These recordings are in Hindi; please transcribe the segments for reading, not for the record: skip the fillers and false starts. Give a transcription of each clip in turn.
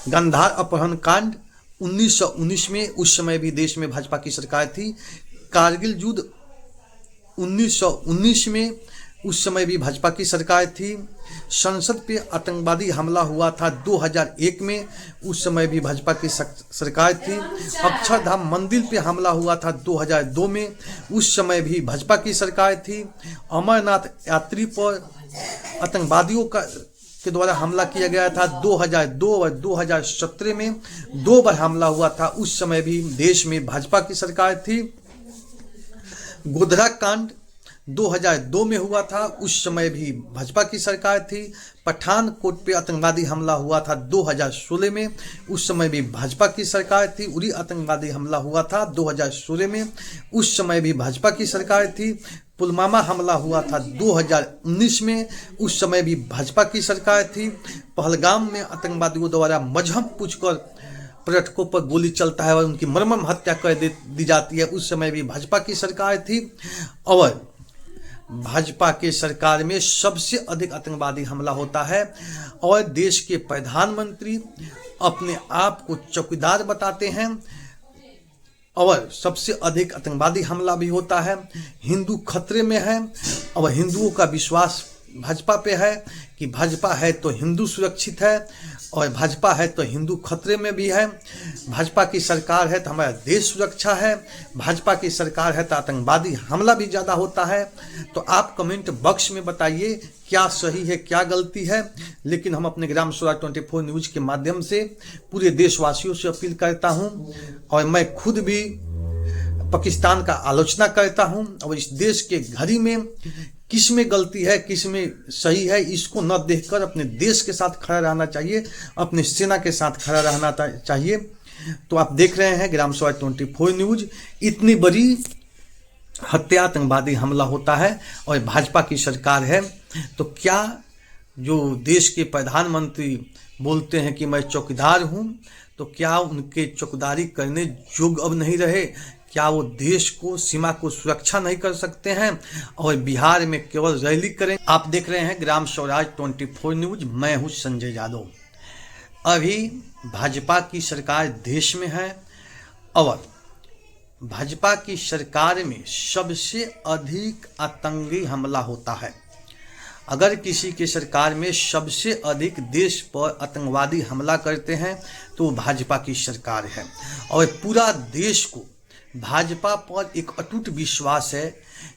गंधार अपहरण कांड 1919 में, उस समय भी देश में भाजपा की सरकार थी। कारगिल युद्ध 1919 में, उस समय भी भाजपा की सरकार थी। संसद पे आतंकवादी हमला हुआ था 2001 में, उस समय भी भाजपा की सरकार थी। अक्षरधाम मंदिर पे हमला हुआ था 2002 में, उस समय भी भाजपा की सरकार थी। अमरनाथ यात्री पर आतंकवादियों के द्वारा हमला किया गया था 2002 और 2017 में, 2 बार हमला हुआ था, उस समय भी देश में भाजपा की सरकार थी। गोधरा कांड 2002 में हुआ था, उस समय भी भाजपा की सरकार थी। पठानकोट पे आतंकवादी हमला हुआ था 2016 में, उस समय भी भाजपा की सरकार थी। उरी आतंकवादी हमला हुआ था 2016 में, उस समय भी भाजपा की सरकार थी। पुलवामा हमला हुआ था 2019 में, उस समय भी भाजपा की सरकार थी। पहलगाम में आतंकवादियों द्वारा मजहब पूछकर पर्यटकों पर गोली चलता है और उनकी मर्मम हत्या कर दी जाती है, उस समय भी भाजपा की सरकार थी। और भाजपा के सरकार में सबसे अधिक आतंकवादी हमला होता है और देश के प्रधानमंत्री अपने आप को चौकीदार बताते हैं और सबसे अधिक आतंकवादी हमला भी होता है। हिंदू खतरे में है और हिंदुओं का विश्वास भाजपा पे है कि भाजपा है तो हिंदू सुरक्षित है और भाजपा है तो हिंदू खतरे में भी है। भाजपा की सरकार है तो हमारा देश सुरक्षा है, भाजपा की सरकार है तो आतंकवादी हमला भी ज़्यादा होता है। तो आप कमेंट बॉक्स में बताइए क्या सही है क्या गलती है। लेकिन हम अपने ग्राम स्वराज 24 न्यूज़ के माध्यम से पूरे देशवासियों से अपील करता हूँ और मैं खुद भी पाकिस्तान का आलोचना करता हूँ और इस देश के घड़ी में किस में गलती है किस में सही है, इसको न देखकर अपने देश के साथ खड़ा रहना चाहिए, अपने सेना के साथ खड़ा रहना चाहिए। तो आप देख रहे हैं ग्राम स्वराज 24 न्यूज़। इतनी बड़ी हत्या आतंकवादी हमला होता है और भाजपा की सरकार है, तो क्या जो देश के प्रधानमंत्री बोलते हैं कि मैं चौकीदार हूं, तो क्या उनके चौकीदारी करने योग्य अब नहीं रहे? क्या वो देश को सीमा को सुरक्षा नहीं कर सकते हैं और बिहार में केवल रैली करें? आप देख रहे हैं ग्राम स्वराज 24 न्यूज़, मैं हूं संजय यादव। अभी भाजपा की सरकार देश में है और भाजपा की सरकार में सबसे अधिक आतंकी हमला होता है। अगर किसी की सरकार में सबसे अधिक देश पर आतंकवादी हमला करते हैं तो भाजपा की सरकार है और पूरा देश को भाजपा पर एक अटूट विश्वास है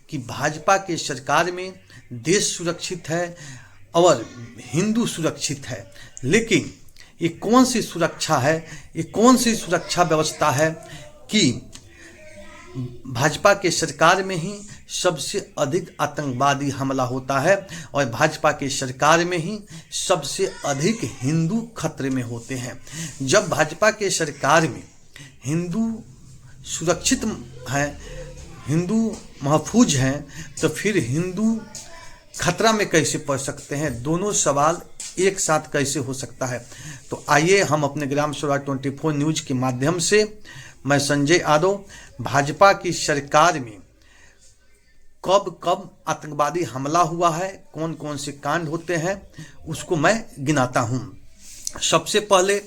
कि भाजपा के सरकार में देश सुरक्षित है और हिंदू सुरक्षित है। लेकिन ये कौन सी सुरक्षा है, ये कौन सी सुरक्षा व्यवस्था है कि भाजपा के सरकार में ही सबसे अधिक आतंकवादी हमला होता है और भाजपा के सरकार में ही सबसे अधिक हिंदू खतरे में होते हैं। जब भाजपा के सरकार में हिंदू सुरक्षित हैं, हिंदू महफूज हैं, तो फिर हिंदू खतरा में कैसे पड़ सकते हैं? दोनों सवाल एक साथ कैसे हो सकता है? तो आइए हम अपने ग्राम स्वराज 24 न्यूज़ के माध्यम से, मैं संजय यादव, भाजपा की सरकार में कब कब आतंकवादी हमला हुआ है, कौन कौन से कांड होते हैं, उसको मैं गिनाता हूं। सबसे पहले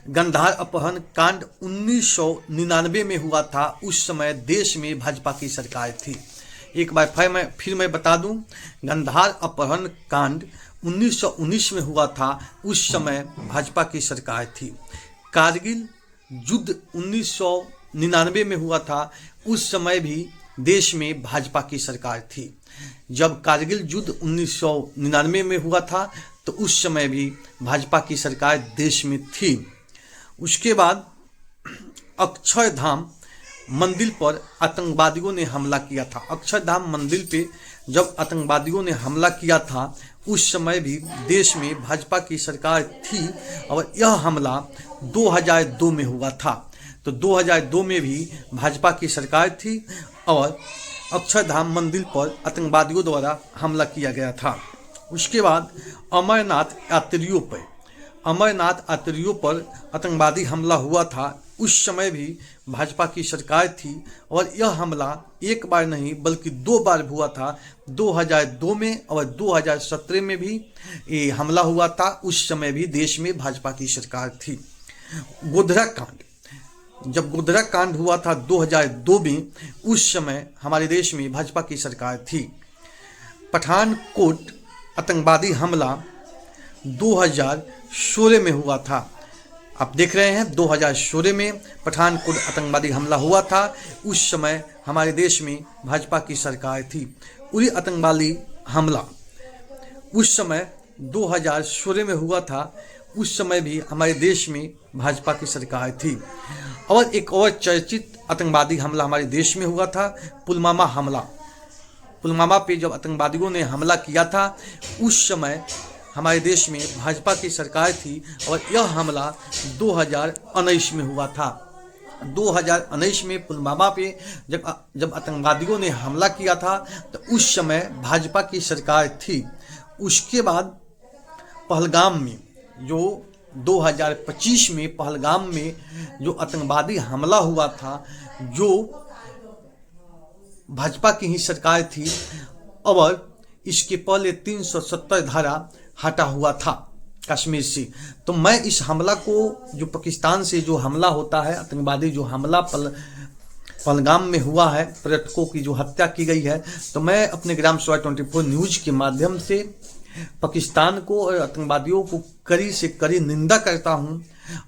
गंधार अपहरण कांड 1999 में हुआ था, उस समय देश में भाजपा की सरकार थी। एक बार फिर मैं बता दूं, गंधार अपहरण कांड 1919 में हुआ था, उस समय भाजपा की सरकार थी। कारगिल युद्ध 1999 में हुआ था, उस समय भी देश में भाजपा की सरकार थी। जब कारगिल युद्ध 1999 में हुआ था तो उस समय भी भाजपा की सरकार देश में थी। उसके बाद अक्षरधाम मंदिर पर आतंकवादियों ने हमला किया था। अक्षरधाम मंदिर पे जब आतंकवादियों ने हमला किया था उस समय भी देश में भाजपा की सरकार थी और यह हमला 2002 में हुआ था। तो 2002 में भी भाजपा की सरकार थी और अक्षरधाम मंदिर पर आतंकवादियों द्वारा हमला किया गया था। उसके बाद अमरनाथ यात्रियों पर आतंकवादी हमला हुआ था उस समय भी भाजपा की सरकार थी और यह हमला एक बार नहीं बल्कि 2 बार हुआ था। 2002 में और 2017 में भी ये हमला हुआ था। उस समय भी देश में भाजपा की सरकार थी। गोधरा कांड, जब गोधरा कांड हुआ था 2002 में, उस समय हमारे देश में भाजपा की सरकार थी। पठानकोट आतंकवादी हमला 2016 में हुआ था। आप देख रहे हैं 2016 में पठानकोट आतंकवादी हमला हुआ था। उस समय हमारे देश में भाजपा की सरकार थी। उरी आतंकवादी हमला उस समय 2016 में हुआ था। उस समय भी हमारे देश में भाजपा की सरकार थी। और एक और चर्चित आतंकवादी हमला हमारे देश में हुआ था, पुलवामा हमला। पुलवामा पे जब आतंकवादियों ने हमला किया था, उस समय हमारे देश में भाजपा की सरकार थी और यह हमला 2019 में हुआ था। 2019 में पुलवामा पे जब आतंकवादियों ने हमला किया था तो उस समय भाजपा की सरकार थी। उसके बाद पहलगाम में, जो 2025 में पहलगाम में जो आतंकवादी हमला हुआ था, जो भाजपा की ही सरकार थी और इसके पहले 370 धारा हटा हुआ था कश्मीर से। तो मैं इस हमला को, जो पाकिस्तान से जो हमला होता है, आतंकवादी जो हमला पहलगाम में हुआ है, पर्यटकों की जो हत्या की गई है, तो मैं अपने ग्राम सभा 24 न्यूज के माध्यम से पाकिस्तान को और आतंकवादियों को कड़ी से कड़ी निंदा करता हूं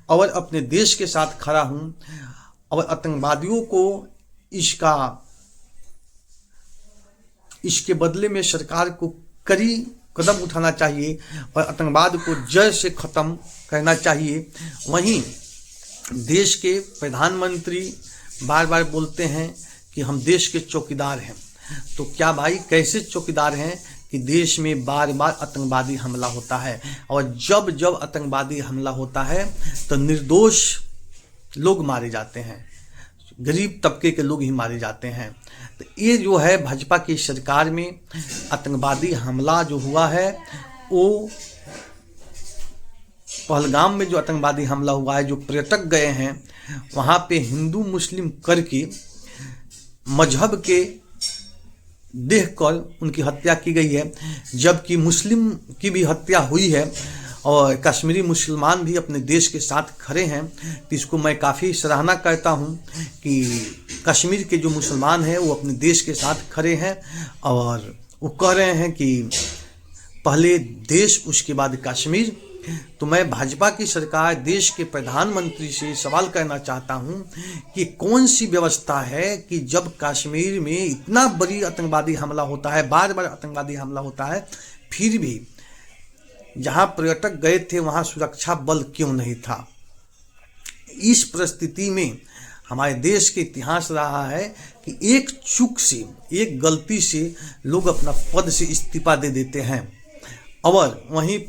और अपने देश के साथ खड़ा हूं। और आतंकवादियों को इसके बदले में सरकार को कड़ी कदम उठाना चाहिए और आतंकवाद को जड़ से ख़त्म करना चाहिए। वहीं देश के प्रधानमंत्री बार बार बोलते हैं कि हम देश के चौकीदार हैं। तो क्या भाई, कैसे चौकीदार हैं कि देश में बार बार आतंकवादी हमला होता है और जब जब आतंकवादी हमला होता है तो निर्दोष लोग मारे जाते हैं, गरीब तबके के लोग ही मारे जाते हैं। तो ये जो है भाजपा की सरकार में आतंकवादी हमला जो हुआ है, वो पहलगाम में जो आतंकवादी हमला हुआ है, जो पर्यटक गए हैं वहाँ पे हिंदू मुस्लिम करके मजहब के देखकर उनकी हत्या की गई है, जबकि मुस्लिम की भी हत्या हुई है और कश्मीरी मुसलमान भी अपने देश के साथ खड़े हैं। तो इसको मैं काफ़ी सराहना करता हूं कि कश्मीर के जो मुसलमान हैं वो अपने देश के साथ खड़े हैं और वो कह रहे हैं कि पहले देश उसके बाद कश्मीर। तो मैं भाजपा की सरकार, देश के प्रधानमंत्री से सवाल करना चाहता हूं कि कौन सी व्यवस्था है कि जब कश्मीर में इतना बड़ी आतंकवादी हमला होता है, बार बार आतंकवादी हमला होता है, फिर भी जहां पर्यटक गए थे वहां सुरक्षा बल क्यों नहीं था। इस परिस्थिति में हमारे देश के इतिहास रहा है कि एक चूक से, एक गलती से लोग अपना पद से इस्तीफा दे देते हैं। और वहीं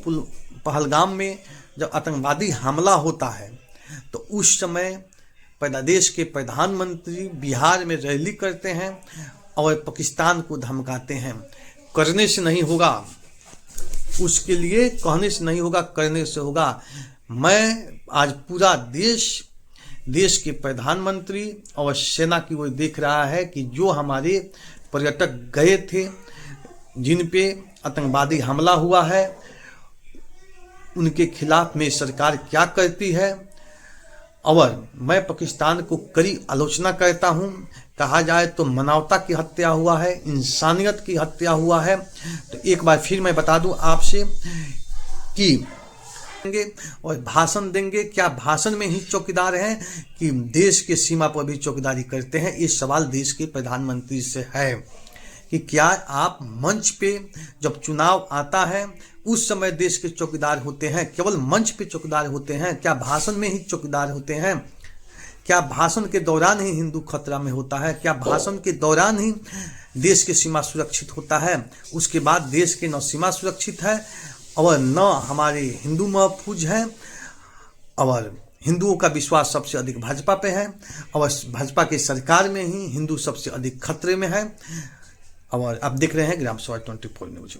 पहलगाम में जब आतंकवादी हमला होता है तो उस समय देश के प्रधानमंत्री बिहार में रैली करते हैं और पाकिस्तान को धमकाते हैं। करने से नहीं होगा, उसके लिए कहने से नहीं होगा, करने से होगा। मैं आज पूरा देश के प्रधानमंत्री और सेना की ओर देख रहा है कि जो हमारे पर्यटक गए थे, जिन पे आतंकवादी हमला हुआ है, उनके खिलाफ में सरकार क्या करती है। और मैं पाकिस्तान को कड़ी आलोचना करता हूं। कहा जाए तो मानवता की हत्या हुआ है, इंसानियत की हत्या हुआ है। तो एक बार फिर मैं बता दूं आपसे कि और भाषण देंगे, क्या भाषण में ही चौकीदार हैं कि देश के सीमा पर भी चौकीदारी करते हैं। ये सवाल देश के प्रधानमंत्री से है कि क्या आप मंच पे जब चुनाव आता है उस समय देश के चौकीदार होते हैं, केवल मंच पे चौकीदार होते हैं, क्या भाषण में ही चौकीदार होते हैं, क्या भाषण के दौरान ही हिंदू खतरा में होता है, क्या भाषण के दौरान ही देश की सीमा सुरक्षित होता है, उसके बाद देश की न सीमा सुरक्षित है और न हमारे हिंदू महफूज हैं। और हिंदुओं का विश्वास सबसे अधिक भाजपा पे है और भाजपा की सरकार में ही हिंदू सबसे अधिक खतरे में है। और आप देख रहे हैं ग्राम सभा 24 न्यूज।